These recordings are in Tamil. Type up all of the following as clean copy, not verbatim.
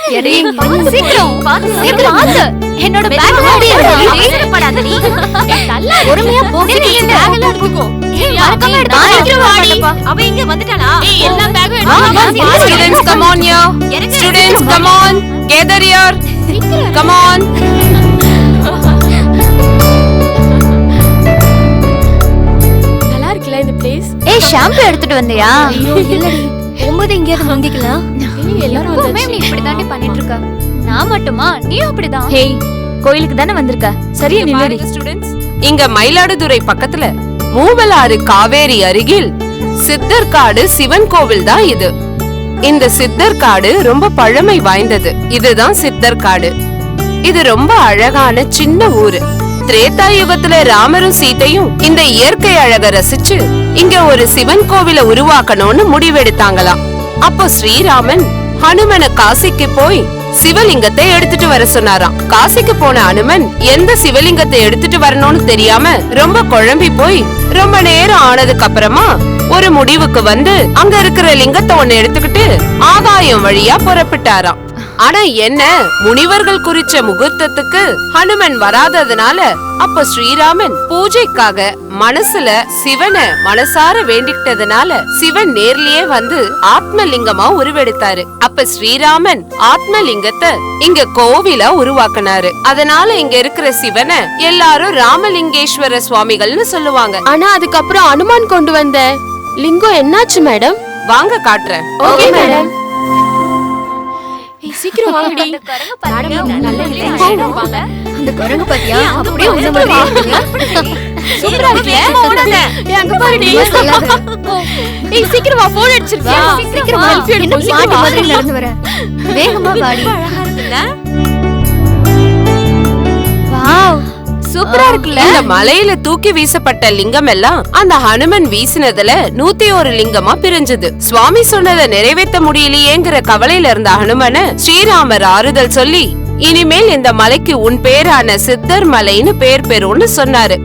சீக்கிரம் சீக்கிரம் என்னோட பேக் அவசரப்படாத நீ. நல்லா பொறுமையா போ. பேக் எல்லாம் எடுத்துக்கோ. மறக்காம எடுத்துக்கோ. அவ இங்க வந்துட்டாளா? எல்லா பேக்கும் எடுத்து. Students come on here. Students come on. Gather here. Come on. நல்லா இருக்குல இந்த பிளேஸ். ஏய் ஷாம்பு எடுத்துட்டு வந்தியா? ஐயோ இல்லடி. போம்போது இங்க முந்திக்கலாம். எல்லாரும் வந்து நீ இப்படி தாண்டி பண்ணிட்டு இருக்க. நான் மட்டுமா? நீ அப்படிதான். ஹேய் கோயிலுக்கு தானே வந்திருக்க. சரியா நில்லுடி. ஸ்டூடண்ட்ஸ் இங்க மயிலாடுதுறை பக்கத்துல மூவலாறு காவேரி அருகில் சித்தர்காடு சிவன் கோவில் தான் இது. இந்த சித்தர்காடு ரொம்ப பழமை வாய்ந்தது. இதுதான் சித்தர்காடு. இது ரொம்ப அழகான சின்ன ஊரு. திரேதா யுகத்துல ராமரும் சீதையும் இந்த இயற்கை அழக ரசிச்சு இங்க ஒரு சிவன் கோவில உருவாக்கணும்னு முடிவெடுத்தாங்களாம். அப்போ ஸ்ரீராமன் ஹனுமனை காசிக்கு போய் சிவலிங்கத்தை எடுத்துட்டு வர சொன்னாராம். காசிக்கு போன ஹனுமன் எந்த சிவலிங்கத்தை எடுத்துட்டு வரணும்னு தெரியாம ரொம்ப குழம்பி போய் ரொம்ப நேரம் ஆனதுக்கு அப்புறமா ஒரு முடிவுக்கு வந்து அங்க இருக்கிற லிங்கத்தை ஒண்ணு எடுத்துக்கிட்டு ஆகாயம் வழியா புறப்பட்டாராம். ஆனா என்ன, முனிவர்கள் குறிச்ச முகூர்த்தத்துக்கு ஹனுமன் வராததுனால அப்ப ஸ்ரீராமன் பூஜைக்காக மனசுல சிவனை மனசார வேண்டிக்கிட்டதுனால சிவன் நேர்லயே வந்து ஆத்மலிங்கமா உருவெடுத்தாரு. அப்ப ஸ்ரீராமன் ஆத்மலிங்கத்தை இங்க கோவிலா உருவாக்குனாரு. அதனால இங்க இருக்கிற சிவனை எல்லாரும் ராமலிங்கேஸ்வர சுவாமிகள்னு சொல்லுவாங்க. ஆனா அதுக்கப்புறம் அனுமான் கொண்டு வந்த லிங்கம் என்னாச்சு மேடம்? வாங்க காட்டுறேன். Okay madam. சீக்கிரம் வாங்கடி. அந்த குரங்கு பாத்தியா? அப்படியே உன்ன மாதிரி சூப்பரா இருக்கு. ஓடாத. அங்க பாருடி. ஏய் சீக்கிரம் வா, போன் அடிச்சிருக்கியா? சீக்கிரம் வா. என்ன பாட்டு மாதிரி நடந்து வர. வேகமா வாடி. வாவ் சூப்பரா இருக்குல்ல. இந்த மலையில தூக்கி வீசப்பட்ட லிங்கம் எல்லாம் அந்த ஹனுமன் வீசினதுல 101 லிங்கமா பிரிஞ்சது. சுவாமி சொன்னதை நிறைவேற்ற முடியலையேங்கிற கவலையில இருந்த ஹனுமனை ஸ்ரீராமர் ஆறுதல் சொல்லி இனிமேல் இந்த மலைக்கு உன் பேரான சித்தர் மலைன்னு பேர் பெறும்னு சொன்னாரு.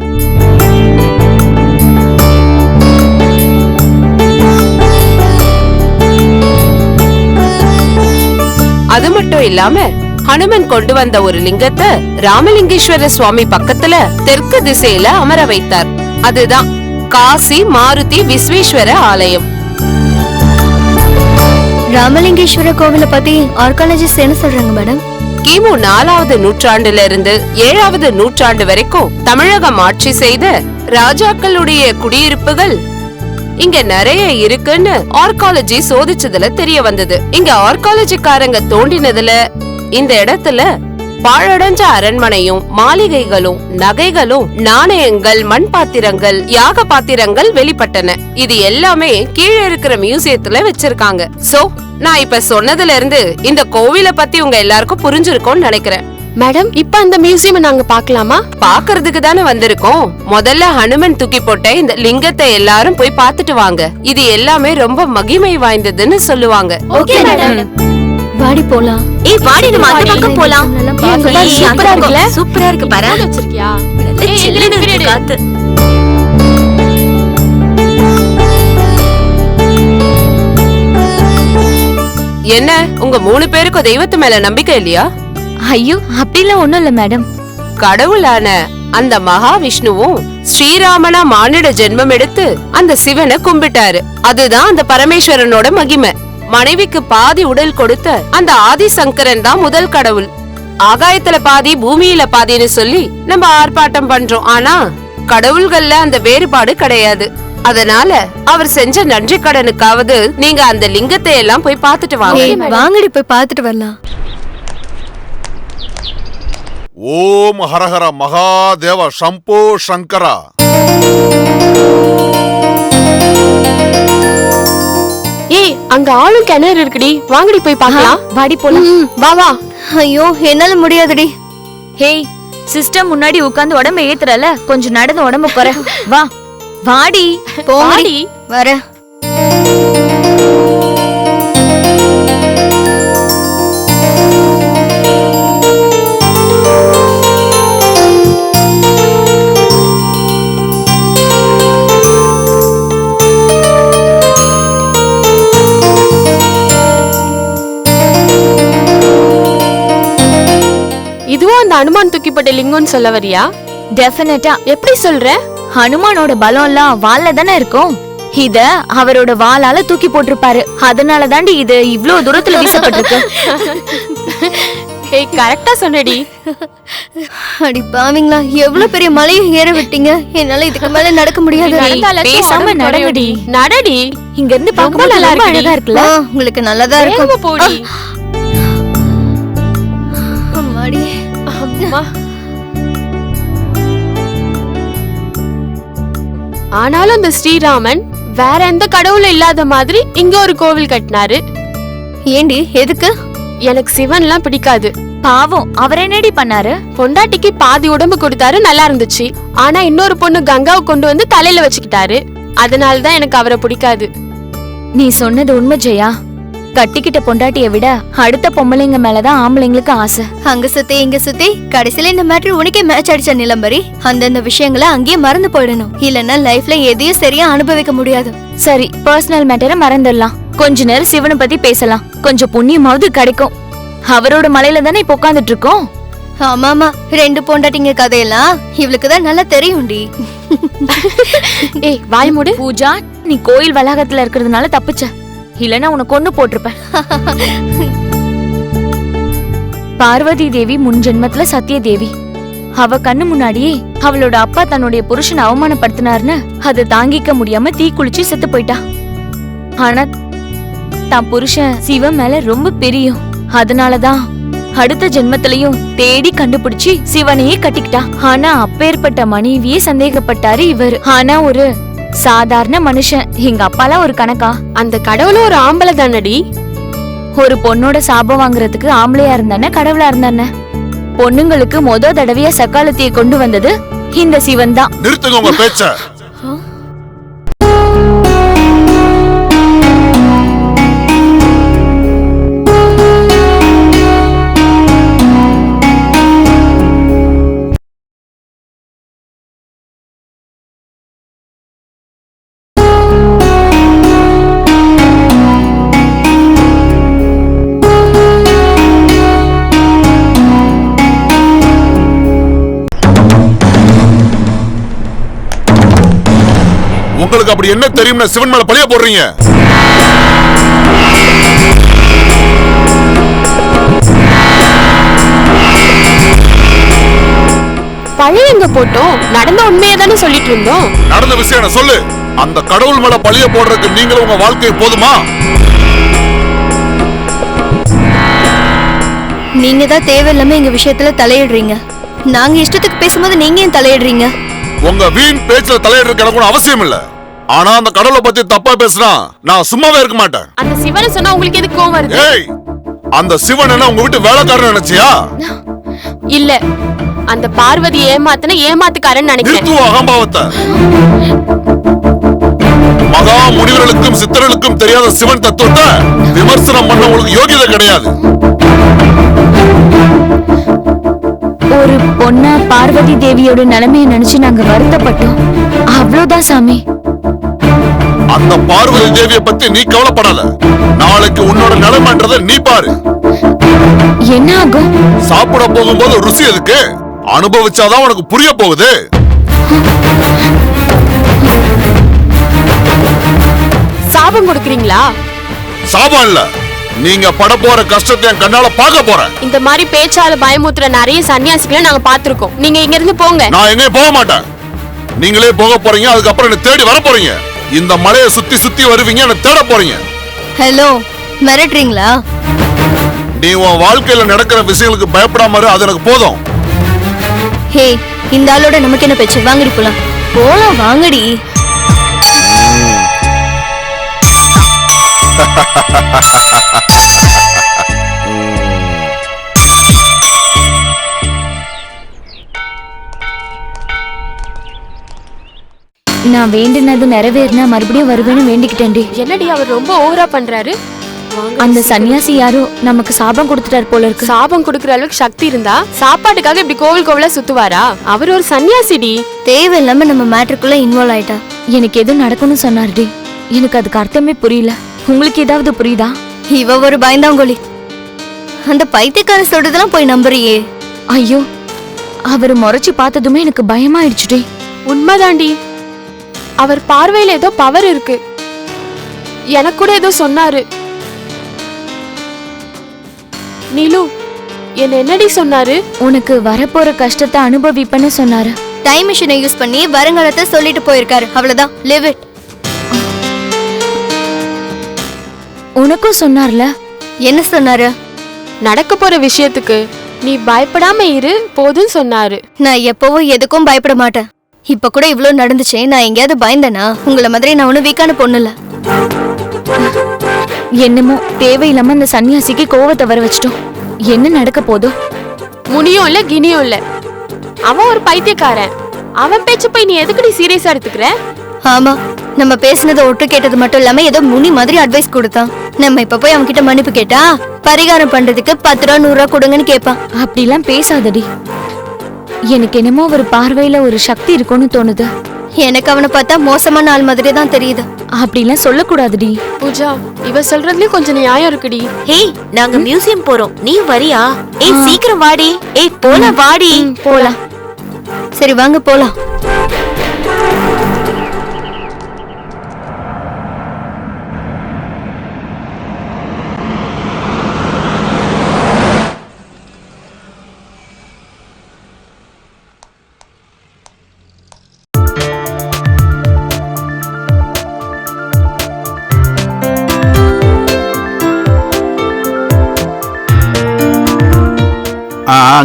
அது மட்டும் இல்லாம ஹனுமன் கொண்டு வந்த ஒரு லிங்கத்தை ராமலிங்கேஸ்வர சுவாமி பக்கத்துல தெற்கு திசையில அமர வைத்தார். அதுதான் காசி மாருதி விஸ்வேஸ்வர ஆலயம். ராமலிங்கேஸ்வர கோவில பத்தி ஆர்காலஜிஸ்ட் என்ன சொல்றாங்க மேடம்? கிமு 4வது நூற்றாண்டுல இருந்து 7வது நூற்றாண்டு வரைக்கும் தமிழகம் ஆட்சி செய்த ராஜாக்களுடைய குடியிருப்புகள் இங்க நிறைய இருக்குன்னு ஆர்காலஜி சோதிச்சதுல தெரிய வந்தது. இங்க ஆர்காலஜிக்காரங்க தோண்டினதுல இந்த இடத்துல பாழடைஞ்ச அரண்மனையும் மாளிகைகளும் நகைகளும் நாணயங்கள் மண் பாத்திரங்கள் யாக பாத்திரங்கள் வெளிப்பட்டன. இது எல்லாமே கீழே இருக்கிற மியூசியத்துல வச்சிருக்காங்க. சோ நான் இப்ப சொன்னதுல இருந்து இந்த கோவில பத்தி உங்க எல்லாருக்கும் புரிஞ்சிருக்கும்னு நினைக்கிறேன். மேடம் இப்ப அந்த மியூசியம் நாங்க பாக்கலாமா? பாக்குறதுக்கு தானே வந்திருக்கோம். முதல்ல ஹனுமன் தூக்கி போட்ட இந்த லிங்கத்தை எல்லாரும் போய் பாத்துட்டு வாங்க. இது எல்லாமே ரொம்ப மகிமை வாய்ந்ததுன்னு சொல்லுவாங்க. Okay madam. வாடி போலாம். ஏய் வாடி நம்ம அந்த பக்கம் போலாம். சூப்பரா இருக்குல? சூப்பரா இருக்கு பாரு. வச்சிருக்கியா? சில்லுன்னு இருக்கு காத்து. என்ன உங்க 3 பேருக்கும் தெய்வத்து மேல நம்பிக்கை இல்லையா? ஐயோ அப்படிலாம் ஒண்ணும் இல்ல மேடம். கடவுளான அந்த மகாவிஷ்ணுவும் ஸ்ரீராமனா மானிட ஜென்மம் எடுத்து அந்த சிவனை கும்பிட்டாரு. அதுதான் அந்த பரமேஸ்வரனோட மகிமை. மனைவிக்கு பாதி உடல் கொடுத்த அந்த ஆதிசங்கரன் தான் முதல் கடவுள். ஆகாயத்துல பாதி பூமியில பாதின்னு சொல்லி நம்ம ஆர்ப்பாட்டம் பண்றோம். ஆனா கடவுள்கள்ல அந்த வேறுபாடு கிடையாது. அதனால அவர் செஞ்ச நன்றி கடனுக்காவது நீங்க அந்த லிங்கத்தை எல்லாம் போய் பாத்துட்டு வாங்க. வாங்கடி போய் பாத்துட்டு வரலாம். ஓம் ஹரஹர மகாதேவ சம்போ சங்கரா. ஏய் அங்க ஆளும் கிணறு இருக்குடி, வாங்கடி போய் பார்க்கலாம். வாடி போலாம். வா வா. ஐயோ என்னால முடியாதுடி. ஹேய் சிஸ்டம் முன்னாடி உட்கார்ந்து உடம்ப ஏத்துறல, கொஞ்சம் நடந்து உடம்ப போற. வா வாடி. போடி வர. அந்த அனுமான் தூக்கிப்பட்ட லிங்கம்னு சொல்ல வரியா? டெஃபினட்டா. எப்படி சொல்ற? ஹனுமானோட பலம் எல்லாம் வால்ல தானே இருக்கும். இத அவரோட வாளால தூக்கி போட்டிருப்பாரு. அதனால தாண்டி இது இவ்ளோ தூரத்துல வீசப்பட்டிருக்கு. ஏய், கரெக்டா சொன்னடி. அடி பாவீங்களா, எவ்வளவு பெரிய மலையை ஏற விட்டீங்க. என்னால இதுக்கு மேல நடக்க முடியாது. பேசாம நடங்கடி. நடடி. இங்க இருந்து பார்க்கும்போது நல்லா ரொம்ப இருக்குடி. அழகா இருக்குல்ல. உங்களுக்கு நல்லதா இருக்கும். வேகமா போடி. அம்மாடி. அம்மா. ஆனாலும் இந்த ஸ்ரீராமன் வேற எந்த கடவுளும் இல்லாத மாதிரி இங்க ஒரு கோவில் கட்டினாரு. ஏண்டி, எதுக்கு? எனக்கு சிவன்லாம் பிடிக்காது. பாவம், அவர் என்னடி பண்ணாரு? பொண்டாட்டிக்கு பாதி உடம்பு கொடுத்தாரு, நல்லா இருந்துச்சு. ஆனா இன்னொரு பொண்ணு கங்காவை கொண்டு வந்து தலையில வச்சுக்கிட்டாரு. அதனாலதான் எனக்கு அவரை பிடிக்காது. நீ சொன்னது உண்மை ஜெயா. கட்டிக்கிட்ட பொண்டாட்டிய விட அடுத்த பொம்பளைங்க மேலதான் ஆம்பளைங்களுக்கு ஆசை. அங்க சுத்தி இங்க சுத்தி கடைசியில இந்த மேட்ரு உனக்கே மேட்ச் அடிச்ச நிலம்பரி. அந்தந்த விஷயங்களை அங்கேயே மறந்து போயிடணும். இல்லன்னா லைஃப்ல எதையும் சரியா அனுபவிக்க முடியாது. சரி, பர்சனல் மேட்டரை மறந்துடலாம். கொஞ்ச நேரம் சிவனை பத்தி பேசலாம். கொஞ்சம் புண்ணியமாவது கிடைக்கும். அவரோட மலையில தானே இப்ப உட்காந்துட்டு இருக்கோம். ஆமாமா, 2 பொண்டாட்டிங்க கதையெல்லாம் இவளுக்குதான் நல்லா தெரியும்டி. ஏய், வாய் மூடு. பூஜா, நீ கோயில் வளாகத்துல இருக்கிறதுனால தப்பிச்ச. இல்லனா உன்னை கொன்னு போட்டிருப்பேன். பார்வதி தேவி முன் ஜென்மத்துல சத்திய தேவி. அவ கண்ணு முன்னாடியே அவளோட அப்பா தன்னுடைய புருஷனை அவமானப்படுத்தினார்னு அதை தாங்கிக்க முடியாம தீ குளிச்சு செத்து போயிட்டா. ஆனா தான் புருஷன் சிவன் மேல ரொம்ப பிரியம். அதனாலதான் அடுத்த ஜென்மத்திலையும் தேடி கண்டுபிடிச்சு சிவனையே கட்டிக்கிட்டா. ஆனா அப்பேற்பட்ட மனைவியே சந்தேகப்பட்டாரு இவர். ஆனா ஒரு சாதாரண மனுஷன். எங்க அப்பாலாம் ஒரு கணக்கா? அந்த கடவுளும் ஒரு ஆம்பளை தானடி. ஒரு பொண்ணோட சாபம் வாங்குறதுக்கு ஆம்பளையா இருந்தானே கடவுளா இருந்தானே. பொண்ணுங்களுக்கு மொத தடவையா சக்காலத்தைய கொண்டு வந்தது இந்த சிவன் தான். நிறுத்துங்க உங்க பேச்ச. உங்களுக்கு அப்படி என்ன தெரியும்னு சிவன் மேல பழிய போடுறீங்க? பழைய எங்க போட்டோம்? நடந்த உண்மையை தானே சொல்லிட்டு இருந்தோம். நடந்த விஷயம் சொல்லு. அந்த கடவுள் மேல பழிய போடுறதுக்கு நீங்களும் உங்க வாழ்க்கை போதுமா? நீங்க தான் தேவையில்லாம எங்க விஷயத்துல தலையிடுறீங்க. நாங்க இஷ்டத்துக்கு பேசும்போது நீங்க ஏன் தலையிடுறீங்க? உங்க வீண் பேச்சுல தலையிடுறதுக்கு எனக்கு அவசியம் இல்ல. ஆனா அந்த கடவுளை பத்தி தப்பா பேசினா நான் சும்மாவே இருக்க மாட்டேன். அந்த சிவனை சொன்னா உங்களுக்கு எதுக்கு கோவம் வருது? ஏய், அந்த சிவன் என்ன உங்க வீட்டு வேலைக்காரன் நினைச்சியா? இல்ல, அந்த பார்வதி ஏமாத்தின ஏமாத்துக்காரன் நினைக்கிறேன். நிறுத்துவ அகம்பாவத்தை. மகா முனிவர்களுக்கும் சித்தர்களுக்கும் தெரியாத சிவன் தத்துவத்தை விமர்சனம் பண்ண உங்களுக்கு யோகியதை கிடையாது. ஒரு பொண்ண பார்வதி தேவியோட நிலைமையை நினைச்சு நாங்க வருத்தப்பட்டோம். அவ்வளவுதான் சாமி. அந்த பார்வதி தேவியை பத்தி நீ கவலைப்படாத. நாளைக்கு உன்னோட நிலைமைன்றதை நீ பாரு. என்ன ஆகும்? சாப்பிட போகும்போது ருசி எதுக்கு? அனுபவிச்சாதான் உனக்கு புரிய போகுது. சாபம் கொடுக்கறீங்களா? சாபம் இல்ல, நீங்க பட போற கஷ்டத்தை என் கண்ணால பார்க்க போறேன். இந்த மாதிரி பேச்சால பயமுத்துற நிறைய சன்னியாசிகளை நாங்க பாத்துருக்கோம். நீங்க இங்க இருந்து போங்க. நான் எங்கேயும் போக மாட்டேன். நீங்களே போக போறீங்க. அதுக்கப்புறம் என்ன தேடி வர போறீங்க. இந்த மலையை சுத்தி சுத்தி வருவீங்க, என்ன தேட போறீங்க. ஹலோ, மிரட்டுறீங்களா? நீ உன் வாழ்க்கையில நடக்கிற விஷயங்களுக்கு பயப்படாம இரு, அது எனக்கு போதும். ஹே, இந்த ஆளோட நமக்கு என்ன பேச்சு? வாங்கடி போலாம். போலாம் வாங்கடி. நான் வேண்டினது நிறைவேறினா மறுபடியும் வருவேன்னு வேண்டிக்கிட்டேன்டி. என்னடி அவர் ரொம்ப ஓவரா பண்றாரு? அந்த சன்னியாசி யாரோ நமக்கு சாபம் கொடுத்துட்டார் போல இருக்கு. சாபம் கொடுக்கற அளவுக்கு சக்தி இருந்தா சாப்பாட்டுக்காக இப்படி கோவில் கோவிலா சுத்துவாரா? அவர் ஒரு சன்னியாசிடி. தேவையில்லாம நம்ம மேட்டருக்குள்ள இன்வால்வ் ஆயிட்டா. எனக்கு எதுவும் நடக்கணும்னு சொன்னார்டி. எனக்கு அதுக்கு அர்த்தமே புரியல. உங்களுக்கு ஏதாவது புரியுதா? இவ ஒரு பயந்தாங்கோலி. அந்த பைத்தியக்கார சொல்றதெல்லாம் போய் நம்புறியே. ஐயோ, அவர் முறைச்சு பார்த்ததுமே எனக்கு பயமாயிடுச்சுடி. உண்மைதாண்டி, அவர் பார்வையில ஏதோ பவர் இருக்கு. எனக்கு கூட ஏதோ சொன்னாரு. நீலு, என்ன என்னடி சொன்னாரு? உனக்கு வரப்போற கஷ்டத்தை அனுபவிப்பேன்னு சொன்னாரு. டைம் மிஷினை யூஸ் பண்ணி வருங்காலத்தை சொல்லிட்டு போயிருக்காரு. அவ்வளவுதான், லிவ் இட். உனக்கும் சொன்னார்ல? என்ன சொன்னாரு? நடக்க போற விஷயத்துக்கு நீ பயப்படாம இரு போதுன்னு சொன்னாரு. நான் எப்பவும் எதுக்கும் பயப்பட மாட்டேன். இப்ப கூட இவ்ளோ நடந்துச்சு, நான் எங்கேயாவது பயந்தேனா? உங்களை மாதிரி நான் ஒன்னும் வீக்கான பொண்ணு இல்ல. என்னமோ தேவையில்லாம அந்த சன்னியாசிக்கு கோவத்தை வர வச்சிட்டோம். என்ன நடக்க போதோ? முனியும் இல்ல கினியும் இல்ல, அவன் ஒரு பைத்தியக்காரன். அவன் பேச்சு போய் நீ எதுக்கு நீ சீரியஸா எடுத்துக்கிற? ஆமா, நம்ம பேசுனதை ஒட்டு கேட்டது மட்டும் இல்லாம ஏதோ முனி மாதிரி அட்வைஸ் கொடுத்தான். நம்ம இப்ப போய் அவன் கிட்ட மன்னிப்பு கேட்டா பரிகாரம் பண்றதுக்கு 10 ரூபா 100 ரூபா கொடுங்கன்னு கேட்பான். அப்படிலாம் பேசாதடி. எனக்கு என்னமோ ஒரு பார்வையில ஒரு சக்தி இருக்கும்னு தோணுது. எனக்கு அவனை பார்த்தா மோசமான ஆள் மாதிரி தான் தெரியுது. அப்படிலாம் சொல்லக்கூடாதுடி. பூஜா, இவ சொல்றதுலயும் கொஞ்சம் நியாயம் இருக்குடி. ஹேய், நாங்க மியூசியம் போறோம், நீ வரியா? ஏய் சீக்கிரம் வாடி. ஏய் போலாம் வாடி. போலாம். சரி வாங்க போலாம்.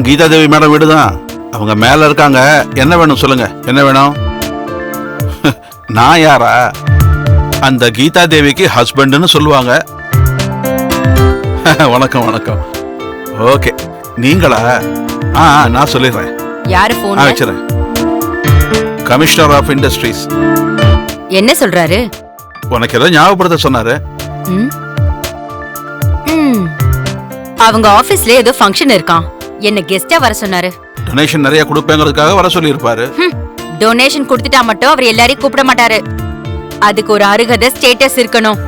கீதா தேவி மேடம் வீடுதான். அவங்க மேல இருக்காங்க. என்ன வேணும் சொல்லுங்க. என்ன வேணும்? நான் யாரா? அந்த கீதா தேவிக்கு ஹஸ்பண்ட்னு சொல்லுவாங்க. வணக்கம் வணக்கம். ஓகே, நீங்களா? நான் சொல்லிடுறேன். யாரு போன்? வச்சுறேன். Commissioner of industries. என்ன சொல்றாரு? உனக்கு ஏதோ ஞாபகப்படுத்த சொன்னாரு. அவங்க ஆபீஸ்ல ஏதோ ஃபங்க்ஷன் இருக்கான், என்ன கெஸ்டா வர சொன்னாரு. டொனேஷன் நிறைய கொடுப்பேங்கிறதுக்காக வர சொல்லி இருப்பாரு. டொனேஷன் கொடுத்துட்டா மட்டும் அவர் எல்லாரையும் கூப்பிட மாட்டாரு. அதுக்கு ஒரு அருகதை ஸ்டேட்டஸ் இருக்கணும்.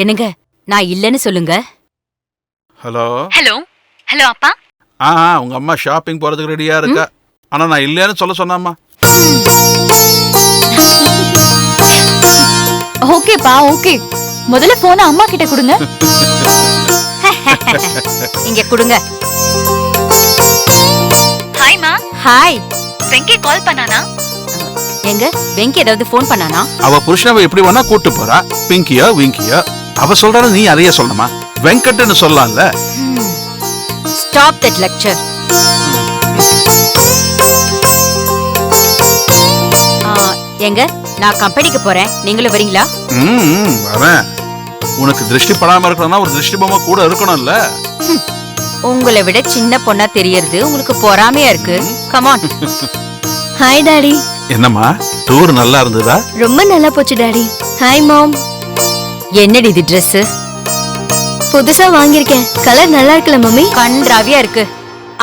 என்னங்க, நான் இல்லன்னு சொல்லுங்க. ஹலோ ஹலோ ஹலோ அப்பா. உங்க அம்மா ஷாப்பிங் போறதுக்கு ரெடியா இருக்கா. ஆனா நான் இல்லன்னு சொல்ல சொன்னாமா. ஓகேப்பா, ஓகே. முதல்ல போன அம்மா கிட்ட கொடுங்க. இங்க கொடுங்க. ஹாய் மா. ஹாய். வெங்கி கால் பண்ணானா? எங்க வெங்கி ஏதாவது போன் பண்ணானா? அவ புருஷனை எப்படி வேணா கூட்டு போறா. பிங்கியா விங்கியா அவ சொல்றாரு, நீ அதையே சொல்லணுமா? வெங்கட்னு சொல்லலாம்ல. Stop that lecture. எங்க நான் கம்பெனிக்கு போறேன், நீங்களும் வரீங்களா? வரேன். உனக்கு திருஷ்டி படாம இருக்கணும்னா ஒரு திருஷ்டி பொம்மை கூட இருக்கணும்ல. உங்களை விட சின்ன பொண்ணா தெரியறது உங்களுக்கு பொறாமையா இருக்கு. Come on. Hi daddy. என்னம்மா, டூர் நல்லா இருந்ததா? ரொம்ப நல்லா போச்சு டாடி. Hi mom. என்னடி இது Dress? புதுசா வாங்கியிருக்கேன். கலர் நல்லா இருக்குல்ல மம்மி? கன்றாவியா இருக்கு.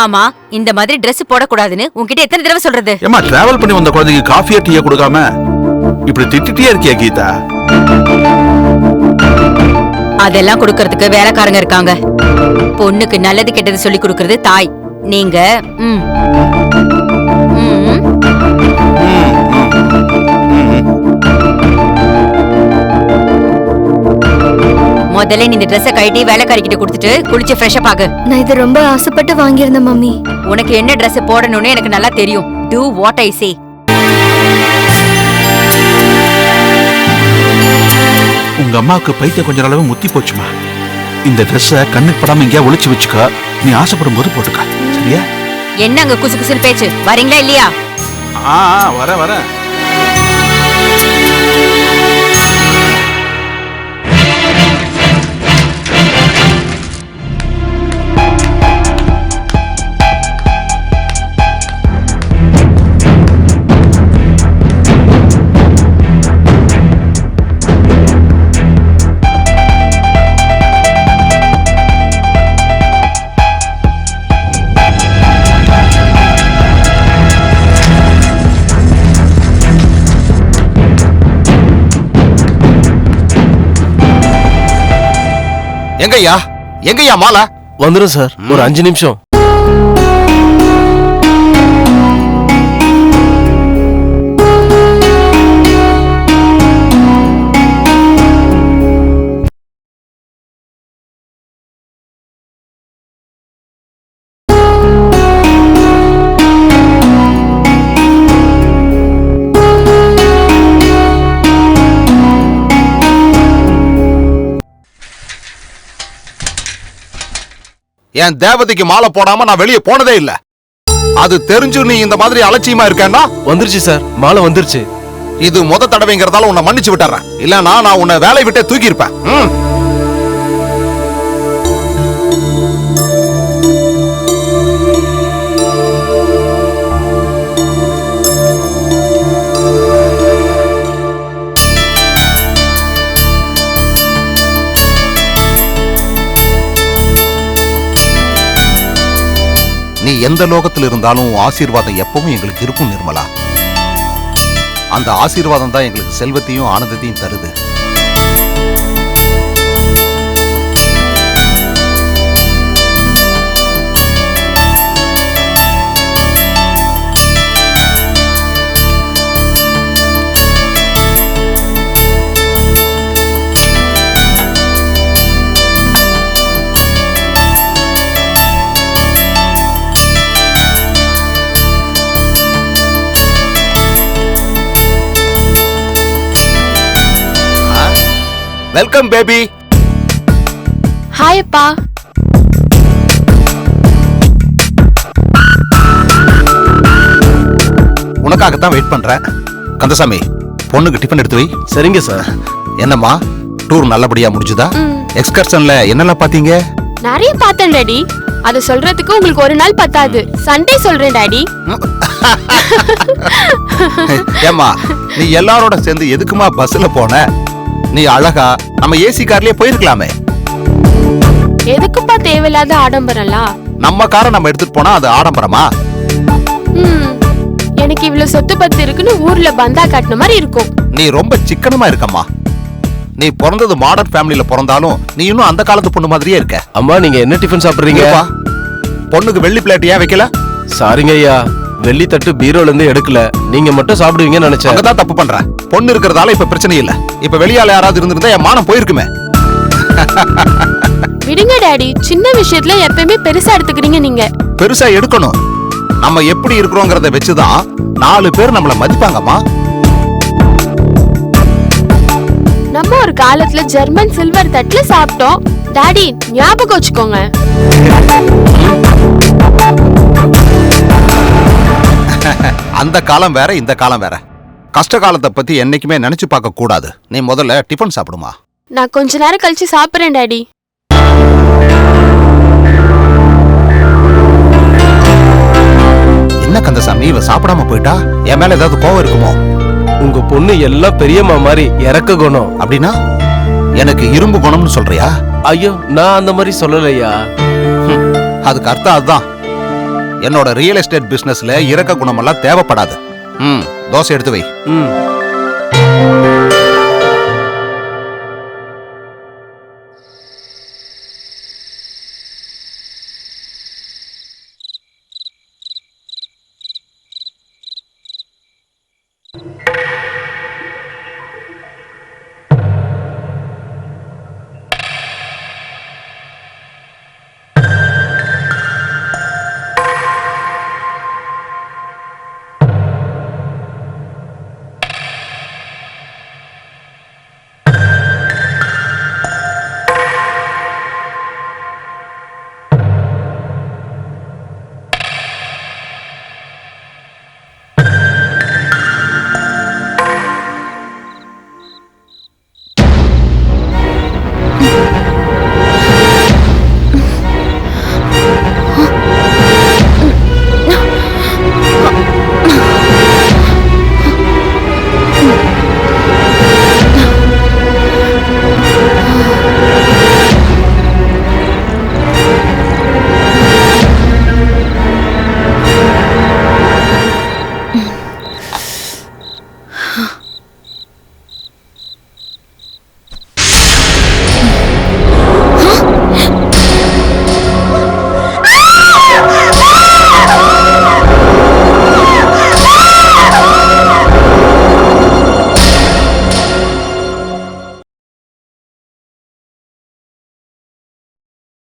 ஆமா, இந்த மாதிரி Dress போடக்கூடாதுன்னு உன்கிட்ட எத்தனை தடவை சொல்றது? ஏமா, டிராவல் பண்ணி வந்த குழந்தைக்கு காஃபியா டீயா கொடுக்காம இப்படி திட்டிட்டே இருக்கியா கீதா? அதெல்லாம் கொடுக்கறதுக்கு வேலைக்காரங்க இருக்காங்க. பொண்ணுக்கு நல்லது கெட்டது சொல்லி கொடுக்கறது தாய். நீங்க முதல்ல இந்த Dress கழட்டி வேலைக்காரிக்கிட்ட கொடுத்துட்டு குளிச்சு ஃப்ரெஷ் அப் ஆகு. நான் இது ரொம்ப ஆசைப்பட்டு வாங்கியிருந்தேன் மம்மி. உனக்கு என்ன Dress போடணும்னு எனக்கு நல்லா தெரியும். Do what I say. உங்க அம்மாவுக்கு பைத்தியம் கொஞ்ச அளவு முத்தி போச்சுமா. இந்த Dress-அ கண்ணுக்கு படாம எங்கேயா ஒளிச்சு வச்சுக்க. நீ ஆசைப்படும் போது போட்டுக்க, சரியா? என்ன அங்க குசு குசுன்னு பேச்சு? வரீங்களா இல்லையா? வரேன். எங்கய்யா எங்கய்யா மாலா? வந்துடும் சார், ஒரு 5 நிமிஷம். என் தேவதைக்கு மாலை போடாம நான் வெளியே போனதே இல்ல. அது தெரிஞ்சு நீ இந்த மாதிரி அலட்சியமா இருக்கேன்னா? வந்துருச்சு சார், மாலை வந்துருச்சு. இது முத தடவைங்கிறதால உன்னை மன்னிச்சு விட்டுறேன். இல்லனா நான் உன்னை வேலையை விட்டே தூக்கி இருப்பேன். நீ எந்த லோகத்தில் இருந்தாலும் ஆசீர்வாதம் எப்பவும் எங்களுக்கு இருக்கும் நிர்மலா. அந்த ஆசீர்வாதம் தான் எங்களுக்கு செல்வத்தையும் ஆனந்தத்தையும் தருது. Welcome baby. ஹாய் அப்பா. உனக்காகத்தான் வெயிட் பண்றேன். கந்தசாமி, பொண்ணுக்கு டிஃபன் எடுத்து வை. சரிங்க சார். என்னம்மா, டூர் நல்லபடியா முடிஞ்சுதா? எக்ஸ்கர்ஷன்ல என்னெல்லாம் பாத்தீங்க? நிறைய பார்த்தேன் டாடி. அது சொல்றதுக்கு உங்களுக்கு ஒரு நாள் பத்தாது. சண்டே சொல்றேன் டாடி. ஏம்மா, நீ எல்லாரோட சேர்ந்து எதுக்குமா பஸ்ல போன? நீ அழகா நம்ம ஏசி கார்லயே போயிருக்கலாமே. எதுக்குப்பா தேவையில்லாத ஆடம்பரம்லாம்? நம்ம காரை நம்ம எடுத்துட்டு போனா அது ஆடம்பரமா? எனக்கு இவ்வளவு சொத்து பத்து இருக்குன்னு ஊர்ல பந்தா காட்டின மாதிரி இருக்கும். நீ ரொம்ப சிக்கனமா இருக்கம்மா. நீ பிறந்தது மாடர்ன் ஃபேமிலில பிறந்தாலும் நீ இன்னும் அந்த காலத்து பொண்ணு மாதிரியே இருக்க. அம்மா, நீங்க என்ன டிஃபன் சாப்பிடுறீங்க? பொண்ணுக்கு வெள்ளி பிளேட் ஏன் வைக்கல? சாரிங்க ஐயா, வெள்ளி தட்டு பீரோல இருந்து எடுக்கல. நீங்க மட்டும் சாப்பிடுவீங்கன்னு நினைச்சேன். அங்கதான் தப்பு பண்ற. பொண்ணு இருக்கிறதால இப்ப பிரச்சனை இல்ல. இப்ப வெளியால யாராவது இருந்திருந்தா என் மானம் போயிருக்குமே. விடுங்க டாடி, சின்ன விஷயத்துல எப்பவுமே பெருசா எடுத்துக்கிறீங்க நீங்க. பெருசா எடுக்கணும். நம்ம எப்படி இருக்கிறோங்கிறத வச்சுதான் 4 பேர் நம்மள மதிப்பாங்கம்மா. நம்ம ஒரு காலத்துல ஜெர்மன் சில்வர் தட்டுல சாப்பிட்டோம் டாடி, ஞாபகம் வச்சுக்கோங்க. அந்த காலம் வேற, இந்த காலம் வேற. கஷ்ட காலத்தை பத்தி என்னைக்குமே நினைச்சு பார்க்க கூடாது. நீ முதல்ல டிஃபன் சாப்பிடுமா. நான் கொஞ்ச நேரம் கழிச்சு சாப்பிடுறேன் டாடி. என்ன கந்தசாமி, இவ சாப்பிடாம போயிட்டா? என் மேல ஏதாவது கோவம் இருக்குமோ? உங்க பொண்ணு எல்லாம் பெரியம்மா மாதிரி இறக்க குணம். அப்படின்னா எனக்கு இரும்பு குணம்னு சொல்றியா? ஐயோ, நான் அந்த மாதிரி சொல்லலையா. அதுக்கு அர்த்தம் அதுதான். என்னோட ரியல் எஸ்டேட் பிசினஸ்ல இறக்க குணமெல்லாம் தேவைப்படாது. தோசை எடுத்து வை.